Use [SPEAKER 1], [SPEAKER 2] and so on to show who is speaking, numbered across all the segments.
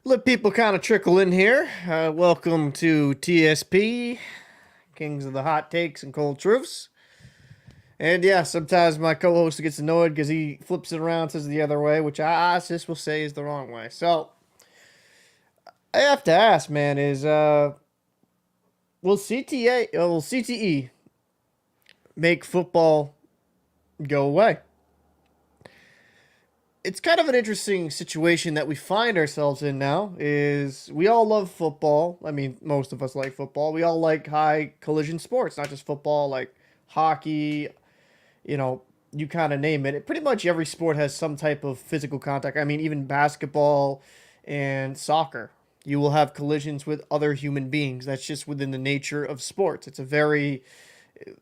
[SPEAKER 1] Let people kind of trickle in here. Welcome to TSP, Kings of the Hot Takes and Cold Truths. And yeah, sometimes my co-host gets annoyed because he flips it around, says it the other way, which I just will say is the wrong way. So I have to ask, man, will CTE make football go away? It's kind of an interesting situation that we find ourselves in now. Is we all love football. I mean, most of us like football. We all like high collision sports, not just football, like hockey, you know, you kind of name it. Pretty much every sport has some type of physical contact. I mean, even basketball and soccer, you will have collisions with other human beings. That's just within the nature of sports.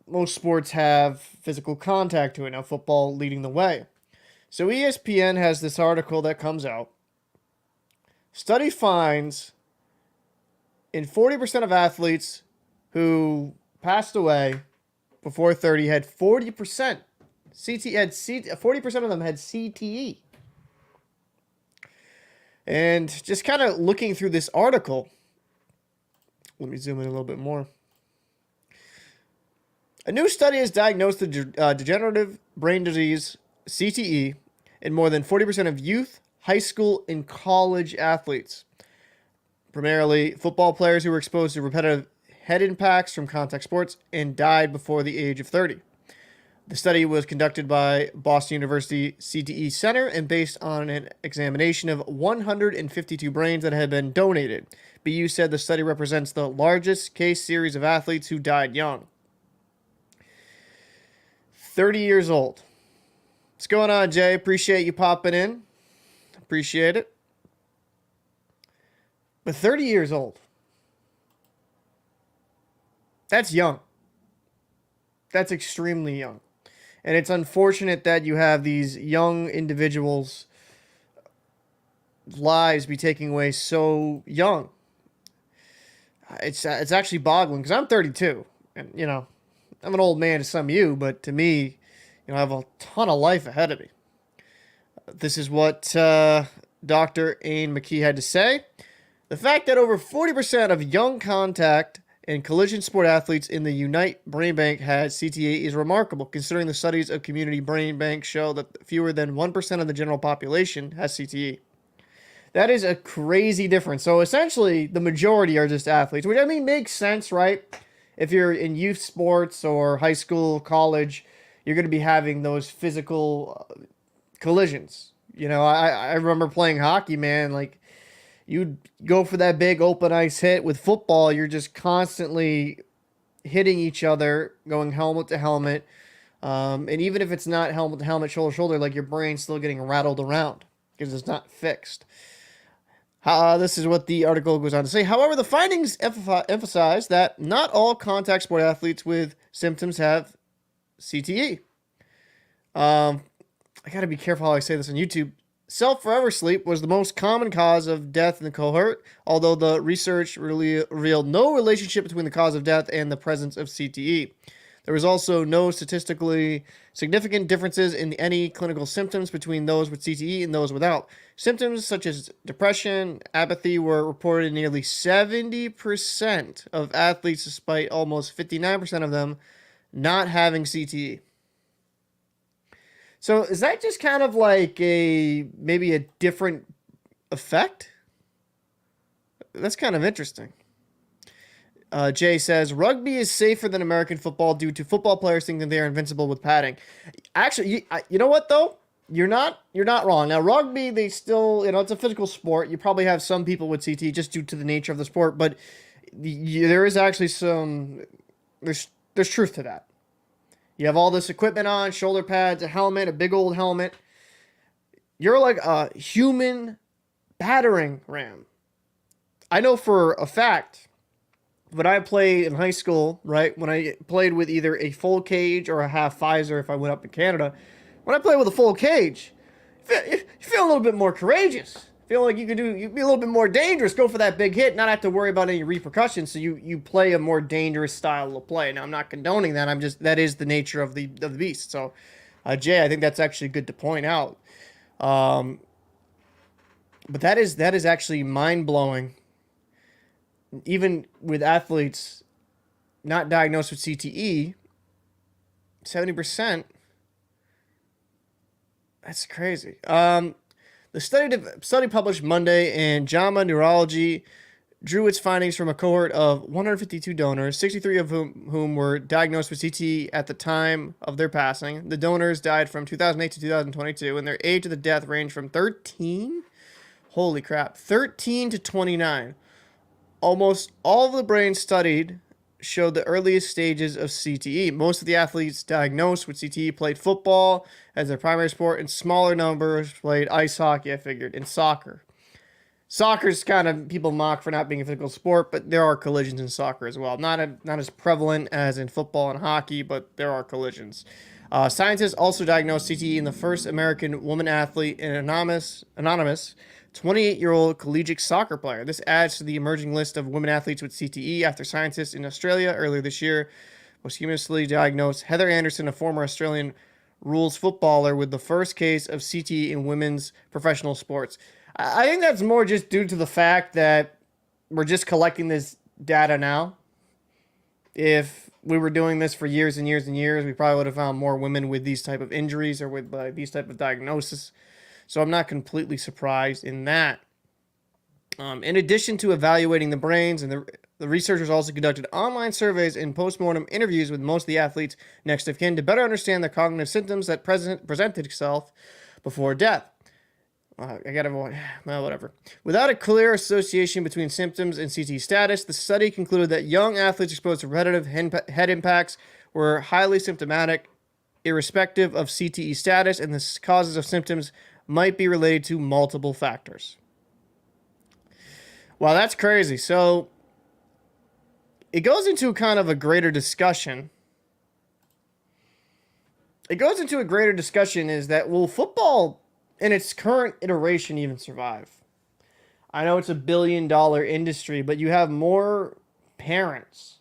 [SPEAKER 1] Most sports have physical contact to it. Now, football leading the way. So ESPN has this article that comes out. Study finds in 40% of athletes who passed away before 30 had 40% 40% of them had CTE. And just kind of looking through this article, let me zoom in a little bit more. A new study has diagnosed the degenerative brain disease CTE in more than 40% of youth, high school, and college athletes. Primarily football players who were exposed to repetitive head impacts from contact sports and died before the age of 30. The study was conducted by Boston University CTE Center and based on an examination of 152 brains that had been donated. BU said the study represents the largest case series of athletes who died young. 30 years old. What's going on, Jay? Appreciate you popping in. Appreciate it. But 30 years old. That's young. That's extremely young. And it's unfortunate that you have these young individuals' lives be taken away so young. It's actually boggling because I'm 32. And, you know, I'm an old man to some of you, but to me, I have a ton of life ahead of me. This is what Dr. Ain McKee had to say. The fact that over 40% of young contact and collision sport athletes in the Unite Brain Bank had CTE is remarkable, considering the studies of community brain banks show that fewer than 1% of the general population has CTE. That is a crazy difference. So essentially, the majority are just athletes, which I mean makes sense, right? If you're in youth sports or high school, college, you're going to be having those physical collisions. You know, I remember playing hockey, man. Like, you'd go for that big open ice hit. With football, you're just constantly hitting each other, going helmet to helmet. And even if it's not helmet to helmet, shoulder to shoulder, like your brain's still getting rattled around because it's not fixed. This is what the article goes on to say. However, the findings emphasize that not all contact sport athletes with symptoms have CTE. I got to be careful how I say this on YouTube. Self-forever sleep was the most common cause of death in the cohort, although the research really revealed no relationship between the cause of death and the presence of CTE. There was also no statistically significant differences in any clinical symptoms between those with CTE and those without. Symptoms such as depression, apathy were reported in nearly 70% of athletes, despite almost 59% of them not having CTE. So is that just kind of like maybe a different effect? That's kind of interesting. Jay says, rugby is safer than American football due to football players thinking they are invincible with padding. Actually, you know what, though? You're not wrong. Now, rugby, they still, it's a physical sport. You probably have some people with CTE just due to the nature of the sport, but there is actually there's truth to that. You have all this equipment on, shoulder pads, a helmet, a big old helmet. You're like a human battering ram. I know for a fact, when I played in high school, right, when I played with either a full cage or a half Pfizer if I went up to Canada, when I played with a full cage, you feel a little bit more courageous. Feel like you'd be a little bit more dangerous, go for that big hit, not have to worry about any repercussions, so you play a more dangerous style of play. Now, I'm not condoning that, that is the nature of the beast. So, Jay, I think that's actually good to point out. But that is actually mind blowing. Even with athletes not diagnosed with CTE, 70%. That's crazy. The study published Monday in JAMA Neurology drew its findings from a cohort of 152 donors, 63 of whom were diagnosed with CTE at the time of their passing. The donors died from 2008 to 2022, and their age of the death ranged from 13, holy crap, 13 to 29. Almost all of the brains studied showed the earliest stages of CTE. Most of the athletes diagnosed with CTE played football as their primary sport, and smaller numbers played ice hockey, I figured, and soccer. Soccer's kind of people mock for not being a physical sport, but there are collisions in soccer as well. Not as prevalent as in football and hockey, but there are collisions. Scientists also diagnosed CTE in the first American woman athlete, an anonymous 28-year-old collegiate soccer player. This adds to the emerging list of women athletes with CTE after scientists in Australia earlier this year posthumously diagnosed Heather Anderson, a former Australian rules footballer, with the first case of CTE in women's professional sports. I think that's more just due to the fact that we're just collecting this data now. If we were doing this for years and years and years, we probably would have found more women with these type of injuries or with these type of diagnosis. So I'm not completely surprised in that. In addition to evaluating the brains, and the researchers also conducted online surveys and postmortem interviews with most of the athletes' next of kin to better understand the cognitive symptoms that presented itself before death. I gotta avoid, well, whatever. Without a clear association between symptoms and CTE status, the study concluded that young athletes exposed to repetitive head impacts were highly symptomatic, irrespective of CTE status, and the causes of symptoms might be related to multiple factors. Wow, that's crazy. So it goes into kind of a greater discussion. Is that, will football in its current iteration even survive? I know it's a billion-dollar industry, but you have more parents,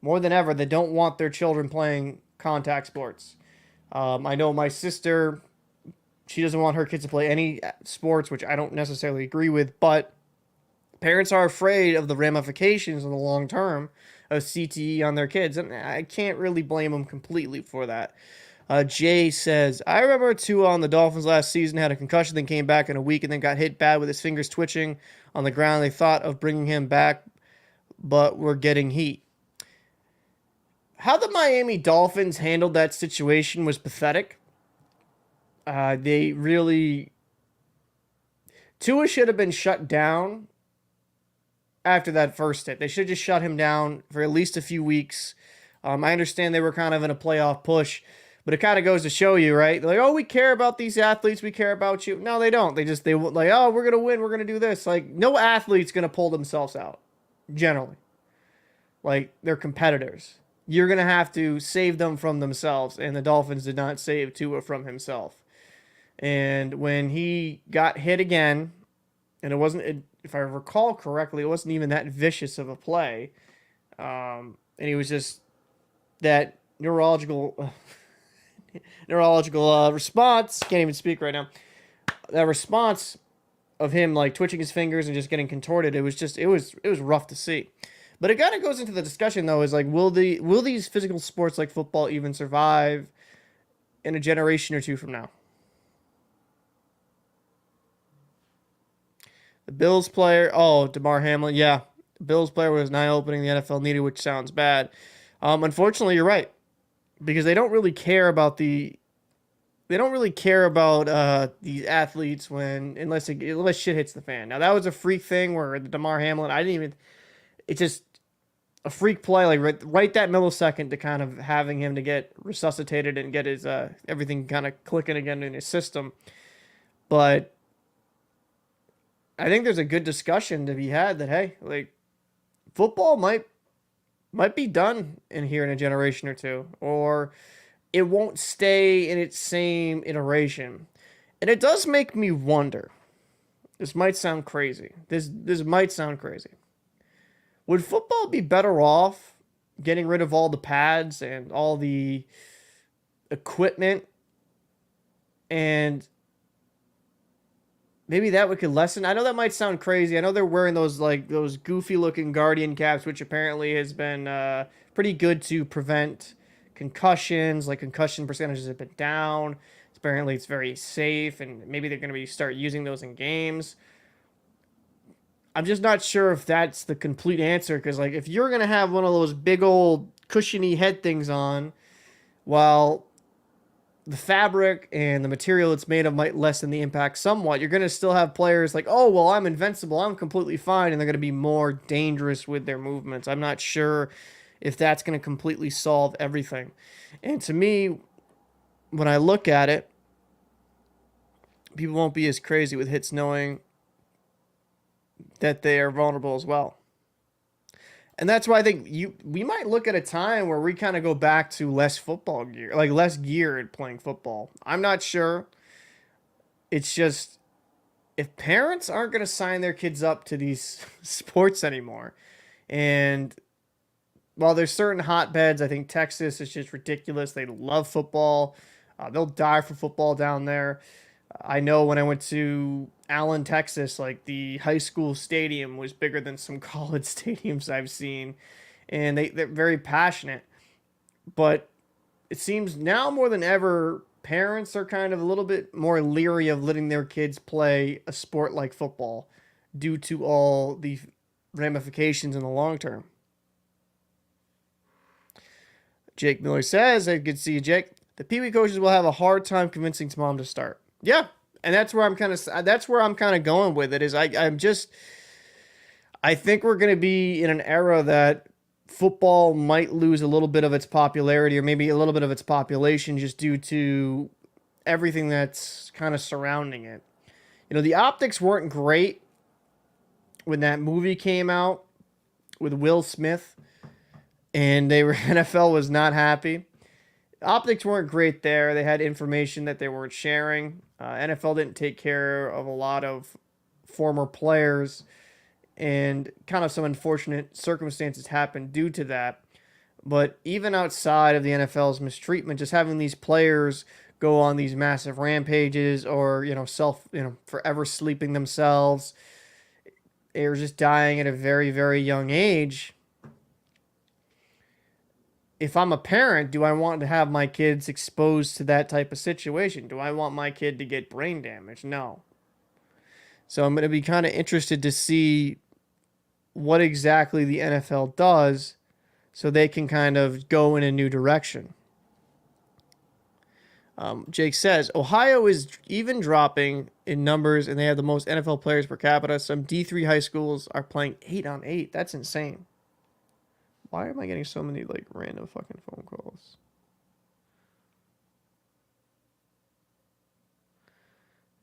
[SPEAKER 1] more than ever, that don't want their children playing contact sports. I know my sister, she doesn't want her kids to play any sports, which I don't necessarily agree with, but parents are afraid of the ramifications in the long term of CTE on their kids, and I can't really blame them completely for that. Jay says, I remember two on the Dolphins last season had a concussion, then came back in a week and then got hit bad with his fingers twitching on the ground. They thought of bringing him back, but were getting heat. How the Miami Dolphins handled that situation was pathetic. They really... Tua should have been shut down after that first hit. They should have just shut him down for at least a few weeks. I understand they were kind of in a playoff push, but it kind of goes to show you, right? They're like, oh, we care about these athletes. We care about you. No, they don't. They like, oh, we're going to win. We're going to do this. Like, no athlete's going to pull themselves out, generally. Like, they're competitors. You're going to have to save them from themselves, and the Dolphins did not save Tua from himself. And when he got hit again, and it wasn't, if I recall correctly, it wasn't even that vicious of a play. And he was just that neurological response. Can't even speak right now. That response of him like twitching his fingers and just getting contorted. It was rough to see. But it kind of goes into the discussion though, is like, will these physical sports like football even survive in a generation or two from now? The Bills player, Damar Hamlin, yeah. The Bills player was not opening the NFL needed, which sounds bad. Unfortunately, you're right. Because they don't really care about these athletes unless shit hits the fan. Now that was a freak thing where the Damar Hamlin, it's just a freak play, like right that millisecond to kind of having him to get resuscitated and get his everything kind of clicking again in his system. But I think there's a good discussion to be had that, hey, like, football might be done in a generation or two, or it won't stay in its same iteration. And it does make me wonder. This might sound crazy. This might sound crazy. Would football be better off getting rid of all the pads and all the equipment and maybe that we could lessen. I know that might sound crazy. I know they're wearing those like those goofy looking Guardian caps, which apparently has been pretty good to prevent concussions. Like concussion percentages have been down. Apparently, it's very safe, and maybe they're going to be start using those in games. I'm just not sure if that's the complete answer because like if you're going to have one of those big old cushiony head things on, while the fabric and the material it's made of might lessen the impact somewhat, you're going to still have players like, oh, well, I'm invincible. I'm completely fine. And they're going to be more dangerous with their movements. I'm not sure if that's going to completely solve everything. And to me, when I look at it, people won't be as crazy with hits knowing that they are vulnerable as well. And that's why I think we might look at a time where we kind of go back to less football gear, like less gear at playing football. I'm not sure. It's just if parents aren't going to sign their kids up to these sports anymore, and while there's certain hotbeds, I think Texas is just ridiculous. They love football. They'll die for football down there. I know when I went to Allen, Texas, like the high school stadium was bigger than some college stadiums I've seen, and they're very passionate. But it seems now more than ever, parents are kind of a little bit more leery of letting their kids play a sport like football due to all the ramifications in the long term. Jake Miller says, I could see you, Jake. The Pee Wee coaches will have a hard time convincing mom to start. Yeah, and that's where I'm kind of going with it. Is I think we're going to be in an era that football might lose a little bit of its popularity or maybe a little bit of its population just due to everything that's kind of surrounding it. You know, the optics weren't great when that movie came out with Will Smith, and NFL was not happy. Optics weren't great there. They had information that they weren't sharing. NFL didn't take care of a lot of former players, and kind of some unfortunate circumstances happened due to that. But even outside of the NFL's mistreatment, just having these players go on these massive rampages or, forever sleeping themselves, or just dying at a very, very young age. If I'm a parent, do I want to have my kids exposed to that type of situation? Do I want my kid to get brain damage? No. So I'm going to be kind of interested to see what exactly the NFL does so they can kind of go in a new direction. Jake says, Ohio is even dropping in numbers, and they have the most NFL players per capita. Some D3 high schools are playing 8-on-8. That's insane. Why am I getting so many, like, random fucking phone calls?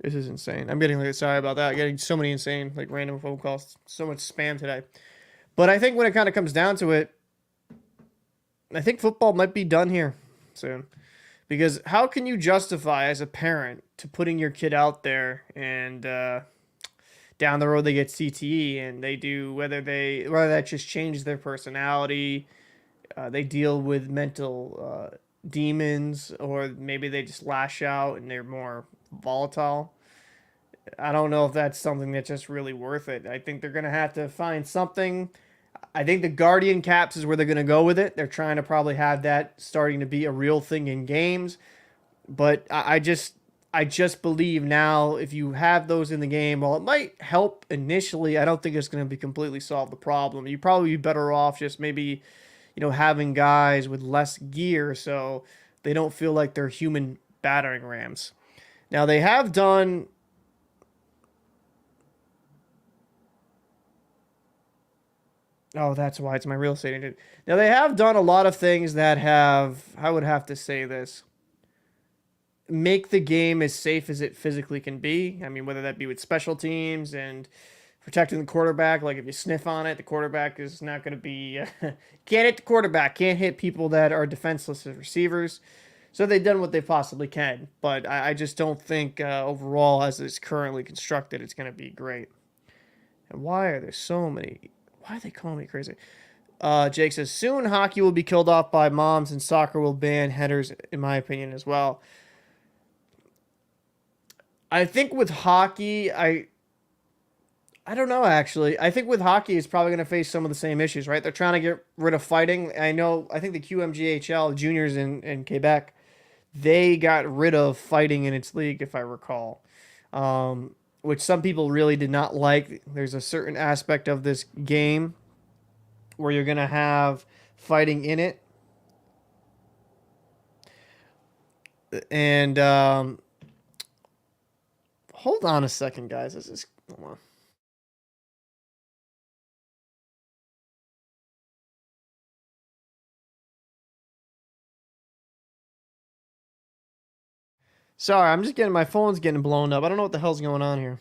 [SPEAKER 1] This is insane. I'm getting, like, sorry about that. I'm getting so many insane, like, random phone calls. So much spam today. But I think when it kind of comes down to it, I think football might be done here soon. Because how can you justify as a parent to putting your kid out there and down the road they get CTE and they do whether that just changes their personality, they deal with mental demons, or maybe they just lash out and they're more volatile. I don't know if that's something that's just really worth it. I think they're gonna have to find something. I think the Guardian caps is where they're gonna go with it. They're trying to probably have that starting to be a real thing in games, but I just believe now if you have those in the game, while it might help initially, I don't think it's going to be completely solve the problem. You'd probably be better off just maybe, having guys with less gear so they don't feel like they're human battering rams. Now they have done. Oh, that's why it's my real estate agent. Now they have done a lot of things that have, I would have to say this, make the game as safe as it physically can be. I mean, whether that be with special teams and protecting the quarterback. Like if you sniff on it, the quarterback is not going to be can't hit the quarterback, can't hit people that are defenseless as receivers. So they've done what they possibly can, but I just don't think overall, as it's currently constructed, it's going to be great. And why are there so many? Why are they calling me crazy? Jake says soon hockey will be killed off by moms and soccer will ban headers, in my opinion, as well. I think with hockey, I don't know actually. I think with hockey, it's probably going to face some of the same issues, right? They're trying to get rid of fighting. I think the QMJHL juniors in Quebec, they got rid of fighting in its league, if I recall, which some people really did not like. There's a certain aspect of this game where you're going to have fighting in it. And hold on a second, guys. This is, hold on. Sorry, I'm just getting my phone's getting blown up. I don't know what the hell's going on here.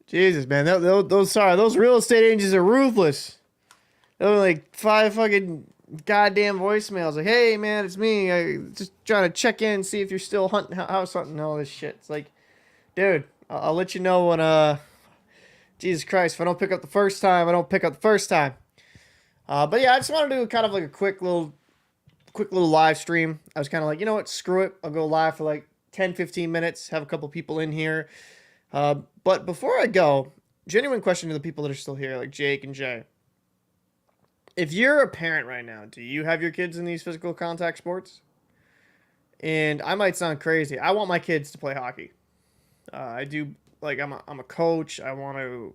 [SPEAKER 1] Jesus, man, those real estate agents are ruthless. They were like 5 fucking goddamn voicemails. Like, hey, man, it's me. I just trying to check in, see if you're still hunting, house hunting, all this shit. It's like, dude, I'll let you know when Jesus Christ, if I don't pick up the first time, I don't pick up the first time. But yeah, I just want to do kind of like a quick little live stream. I was kind of like, you know what, screw it. I'll go live for like 10, 15 minutes, have a couple people in here. But before I go, genuine question to the people that are still here, like Jake and Jay. If you're a parent right now, do you have your kids in these physical contact sports? And I might sound crazy. I want my kids to play hockey. I do, like, I'm a coach. I want to,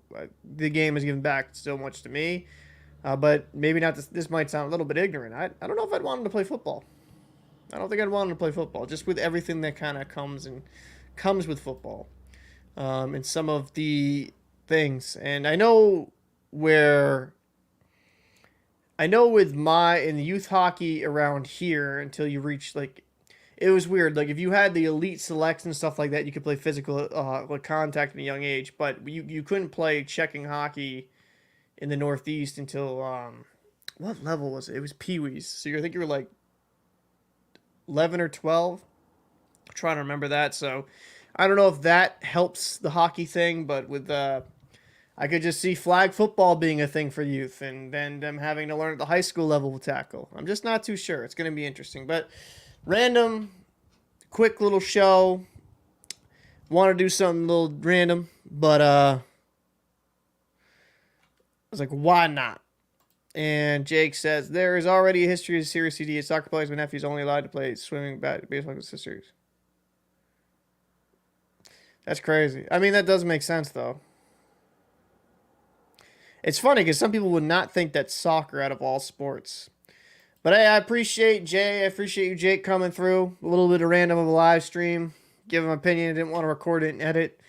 [SPEAKER 1] the game has given back so much to me. But maybe not this might sound a little bit ignorant. I don't know if I'd want them to play football. I don't think I'd want them to play football, just with everything that kind of comes with football. And some of the things. And I know with in the youth hockey around here until you reach like it was weird. Like if you had the elite selects and stuff like that, you could play physical like contact at a young age, but you couldn't play checking hockey in the Northeast until what level was it? It was Pee-wees. So I think you were like 11 or 12. I'm trying to remember that. So I don't know if that helps the hockey thing, but with I could just see flag football being a thing for youth and then them having to learn at the high school level with tackle. I'm just not too sure. It's going to be interesting. But random, quick little show. Want to do something a little random, but I was like, why not? And Jake says, there is already a history of serious CTE at soccer players. My nephew's only allowed to play swimming, baseball, with sisters. That's crazy. I mean, that does make sense, though. It's funny because some people would not think that's soccer out of all sports. But hey, I appreciate Jay. I appreciate you, Jake, coming through. A little bit of random of a live stream. Give him an opinion. I didn't want to record it and edit.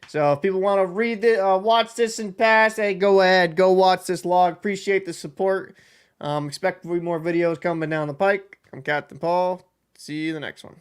[SPEAKER 1] So if people want to watch this and pass, hey, go ahead. Go watch this log. Appreciate the support. Expect more videos coming down the pike. I'm Captain Paul. See you in the next one.